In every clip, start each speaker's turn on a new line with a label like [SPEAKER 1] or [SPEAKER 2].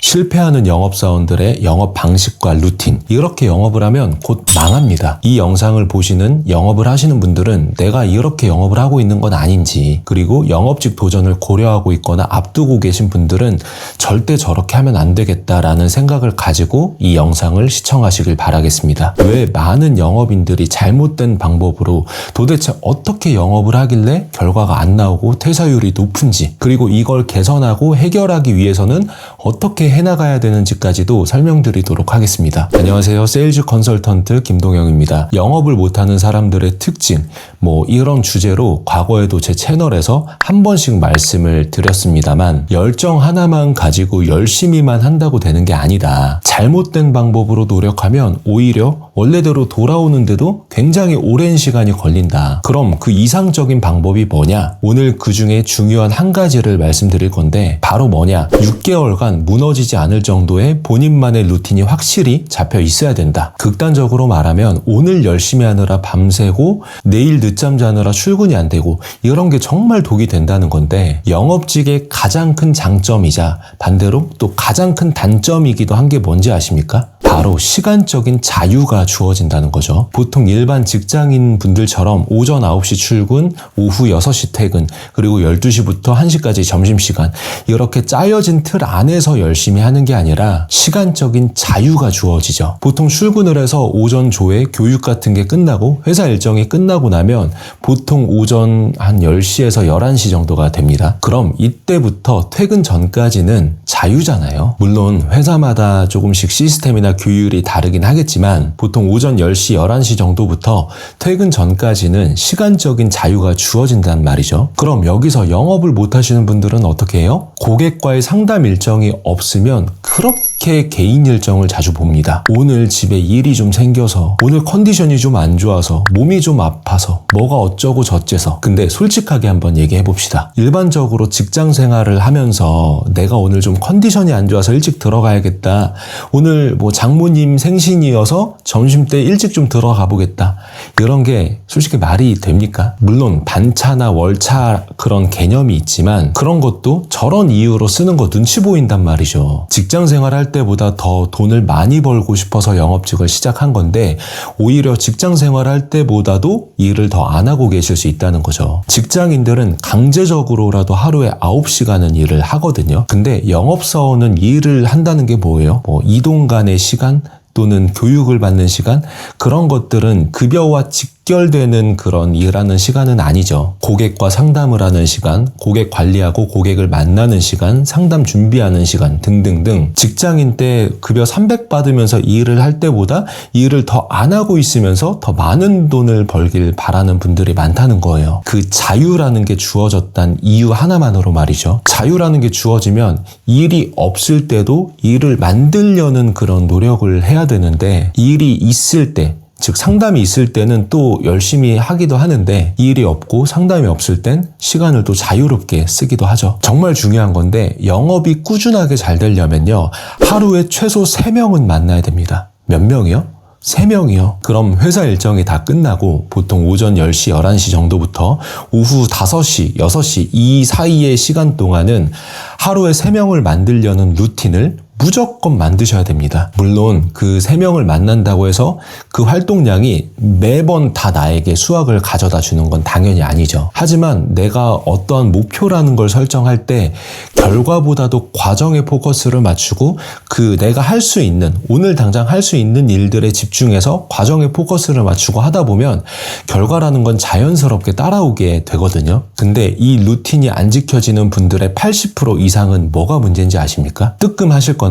[SPEAKER 1] 실패하는 영업사원들의 영업 방식과 루틴, 이렇게 영업을 하면 곧 망합니다. 이 영상을 보시는 영업을 하시는 분들은 내가 이렇게 영업을 하고 있는 건 아닌지, 그리고 영업직 도전을 고려하고 있거나 앞두고 계신 분들은 절대 저렇게 하면 안 되겠다라는 생각을 가지고 이 영상을 시청하시길 바라겠습니다. 왜 많은 영업인들이 잘못된 방법으로 도대체 어떻게 영업을 하길래 결과가 안 나오고 퇴사율이 높은지, 그리고 이걸 개선하고 해결하기 위해서는 어떻게 해나가야 되는지까지도 설명드리도록 하겠습니다. 안녕하세요. 세일즈 컨설턴트 김동영입니다. 영업을 못하는 사람들의 특징, 이런 주제로 과거에도 제 채널에서 한 번씩 말씀을 드렸습니다만, 열정 하나만 가지고 열심히만 한다고 되는 게 아니다. 잘못된 방법으로 노력하면 오히려 원래대로 돌아오는데도 굉장히 오랜 시간이 걸린다. 그럼 그 이상적인 방법이 뭐냐? 오늘 그 중에 중요한 한 가지를 말씀드릴 건데, 바로 뭐냐? 6개월간 무너지지 않을 정도의 본인만의 루틴이 확실히 잡혀 있어야 된다. 극단적으로 말하면 오늘 열심히 하느라 밤새고 내일 늦잠 자느라 출근이 안 되고, 이런 게 정말 독이 된다는 건데, 영업직의 가장 큰 장점이자 반대로 또 가장 큰 단점이기도 한 게 뭔지 아십니까? 바로 시간적인 자유가 주어진다는 거죠. 보통 일반 직장인 분들처럼 오전 9시 출근, 오후 6시 퇴근, 그리고 12시부터 1시까지 점심시간, 이렇게 짜여진 틀 안에서 열심히 하는 게 아니라 시간적인 자유가 주어지죠. 보통 출근을 해서 오전 조회, 교육 같은 게 끝나고 회사 일정이 끝나고 나면 보통 오전 한 10시에서 11시 정도가 됩니다. 그럼 이때부터 퇴근 전까지는 자유잖아요. 물론 회사마다 조금씩 시스템이나 규율이 다르긴 하겠지만 보통 오전 10시, 11시 정도부터 퇴근 전까지는 시간적인 자유가 주어진단 말이죠. 그럼 여기서 영업을 못 하시는 분들은 어떻게 해요? 고객과의 상담 일정이 없으면 그렇게 개인 일정을 자주 봅니다. 오늘 집에 일이 좀 생겨서, 오늘 컨디션이 좀 안 좋아서, 몸이 좀 아파서, 뭐가 어쩌고 저쩌서. 근데 솔직하게 한번 얘기해 봅시다. 일반적으로 직장 생활을 하면서 내가 오늘 좀 컨디션이 안 좋아서 일찍 들어가야겠다, 오늘 장모님 생신이어서 점심때 일찍 좀 들어가 보겠다, 이런 게 솔직히 말이 됩니까? 물론 반차나 월차 그런 개념이 있지만 그런 것도 저런 이유로 쓰는 거 눈치 보인단 말이죠. 직장 생활할 때보다 더 돈을 많이 벌고 싶어서 영업직을 시작한 건데, 오히려 직장 생활할 때보다도 일을 더 안 하고 계실 수 있다는 거죠. 직장인들은 강제적으로라도 하루에 9시간은 일을 하거든요. 근데 영업사원은 일을 한다는 게 뭐예요? 이동 간의 시간 또는 교육을 받는 시간, 그런 것들은 급여와 직결되는 그런 일하는 시간은 아니죠. 고객과 상담을 하는 시간, 고객 관리하고 고객을 만나는 시간, 상담 준비하는 시간 등등등. 직장인 때 급여 300 받으면서 일을 할 때보다 일을 더 안 하고 있으면서 더 많은 돈을 벌길 바라는 분들이 많다는 거예요. 그 자유라는 게 주어졌단 이유 하나만으로 말이죠. 자유라는 게 주어지면 일이 없을 때도 일을 만들려는 그런 노력을 해야 되는데, 일이 있을 때, 즉 상담이 있을 때는 또 열심히 하기도 하는데, 일이 없고 상담이 없을 땐 시간을 또 자유롭게 쓰기도 하죠. 정말 중요한 건데, 영업이 꾸준하게 잘 되려면요, 하루에 최소 3명은 만나야 됩니다. 몇 명이요? 3명이요. 그럼 회사 일정이 다 끝나고 보통 오전 10시, 11시 정도부터 오후 5시, 6시 이 사이의 시간 동안은 하루에 3명을 만들려는 루틴을 무조건 만드셔야 됩니다. 물론 그 3명을 만난다고 해서 그 활동량이 매번 다 나에게 수확을 가져다 주는 건 당연히 아니죠. 하지만 내가 어떠한 목표라는 걸 설정할 때 결과보다도 과정에 포커스를 맞추고 그 내가 할 수 있는, 오늘 당장 할 수 있는 일들에 집중해서 과정에 포커스를 맞추고 하다 보면 결과라는 건 자연스럽게 따라오게 되거든요. 근데 이 루틴이 안 지켜지는 분들의 80% 이상은 뭐가 문제인지 아십니까? 뜨끔하실 건데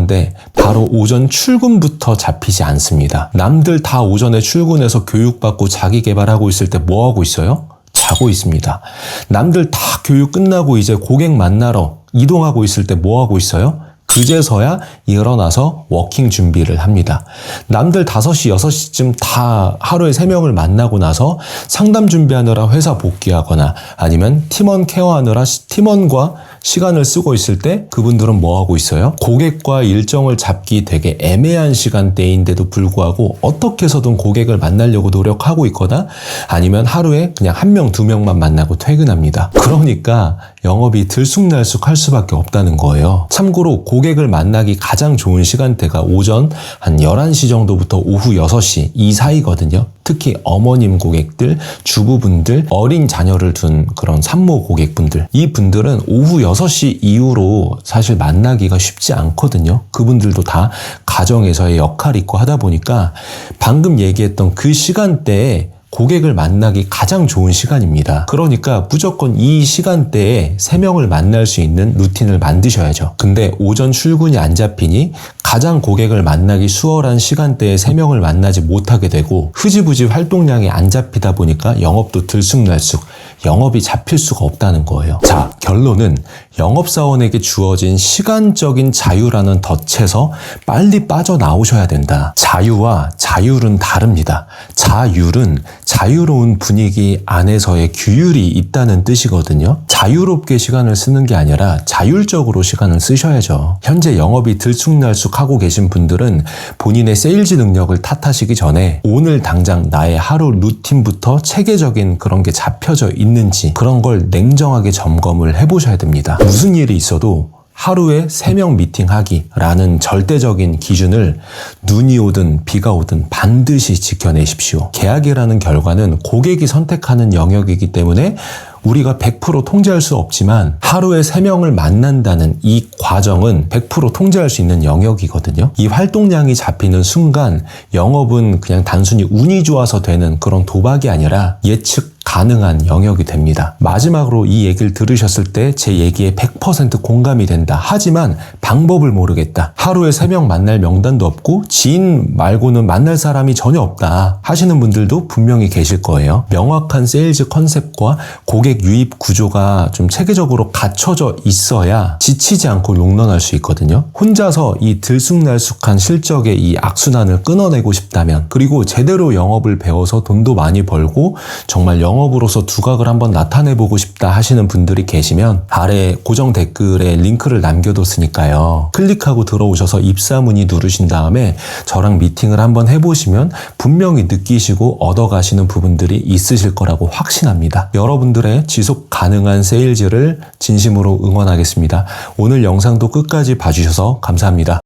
[SPEAKER 1] 바로 오전 출근부터 잡히지 않습니다. 남들 다 오전에 출근해서 교육받고 자기 개발하고 있을 때 뭐 하고 있어요? 자고 있습니다. 남들 다 교육 끝나고 이제 고객 만나러 이동하고 있을 때 뭐 하고 있어요? 그제서야 일어나서 워킹 준비를 합니다. 남들 5시, 6시쯤 다 하루에 3명을 만나고 나서 상담 준비하느라 회사 복귀하거나 아니면 팀원 케어하느라 팀원과 시간을 쓰고 있을 때 그분들은 뭐 하고 있어요? 고객과 일정을 잡기 되게 애매한 시간대인데도 불구하고 어떻게 해서든 고객을 만나려고 노력하고 있거나 아니면 하루에 그냥 1명, 2명만 만나고 퇴근합니다. 그러니까 영업이 들쑥날쑥할 수밖에 없다는 거예요. 참고로 고객을 만나기 가장 좋은 시간대가 오전 한 11시 정도부터 오후 6시 이 사이거든요. 특히 어머님 고객들, 주부분들, 어린 자녀를 둔 그런 산모 고객분들, 이 분들은 오후 6시 이후로 사실 만나기가 쉽지 않거든요. 그분들도 다 가정에서의 역할이 있고 하다 보니까 방금 얘기했던 그 시간대에 고객을 만나기 가장 좋은 시간입니다. 그러니까 무조건 이 시간대에 3명을 만날 수 있는 루틴을 만드셔야죠. 근데 오전 출근이 안 잡히니 가장 고객을 만나기 수월한 시간대에 3명을 만나지 못하게 되고 흐지부지 활동량이 안 잡히다 보니까 영업도 들쑥날쑥, 영업이 잡힐 수가 없다는 거예요. 자, 결론은 영업사원에게 주어진 시간적인 자유라는 덫에서 빨리 빠져나오셔야 된다. 자유와 자율은 다릅니다. 자율은 자유로운 분위기 안에서의 규율이 있다는 뜻이거든요. 자유롭게 시간을 쓰는 게 아니라 자율적으로 시간을 쓰셔야죠. 현재 영업이 들쑥날쑥하고 계신 분들은 본인의 세일즈 능력을 탓하시기 전에 오늘 당장 나의 하루 루틴부터 체계적인 그런 게 잡혀져 있는지 그런 걸 냉정하게 점검을 해보셔야 됩니다. 무슨 일이 있어도 하루에 3명 미팅하기라는 절대적인 기준을 눈이 오든 비가 오든 반드시 지켜내십시오. 계약이라는 결과는 고객이 선택하는 영역이기 때문에 우리가 100% 통제할 수 없지만 하루에 3명을 만난다는 이 과정은 100% 통제할 수 있는 영역이거든요. 이 활동량이 잡히는 순간 영업은 그냥 단순히 운이 좋아서 되는 그런 도박이 아니라 예측 가능한 영역이 됩니다. 마지막으로 이 얘기를 들으셨을 때 제 얘기에 100% 공감이 된다. 하지만 방법을 모르겠다. 하루에 3명 만날 명단도 없고 지인 말고는 만날 사람이 전혀 없다 하시는 분들도 분명히 계실 거예요. 명확한 세일즈 컨셉과 고객 유입 구조가 좀 체계적으로 갖춰져 있어야 지치지 않고 롱런할 수 있거든요. 혼자서 이 들쑥날쑥한 실적의 이 악순환을 끊어내고 싶다면, 그리고 제대로 영업을 배워서 돈도 많이 벌고 정말 영업으로서 두각을 한번 나타내보고 싶다 하시는 분들이 계시면 아래 고정 댓글에 링크를 남겨뒀으니까요. 클릭하고 들어오셔서 입사문의 누르신 다음에 저랑 미팅을 한번 해보시면 분명히 느끼시고 얻어가시는 부분들이 있으실 거라고 확신합니다. 여러분들의 지속 가능한 세일즈를 진심으로 응원하겠습니다. 오늘 영상도 끝까지 봐주셔서 감사합니다.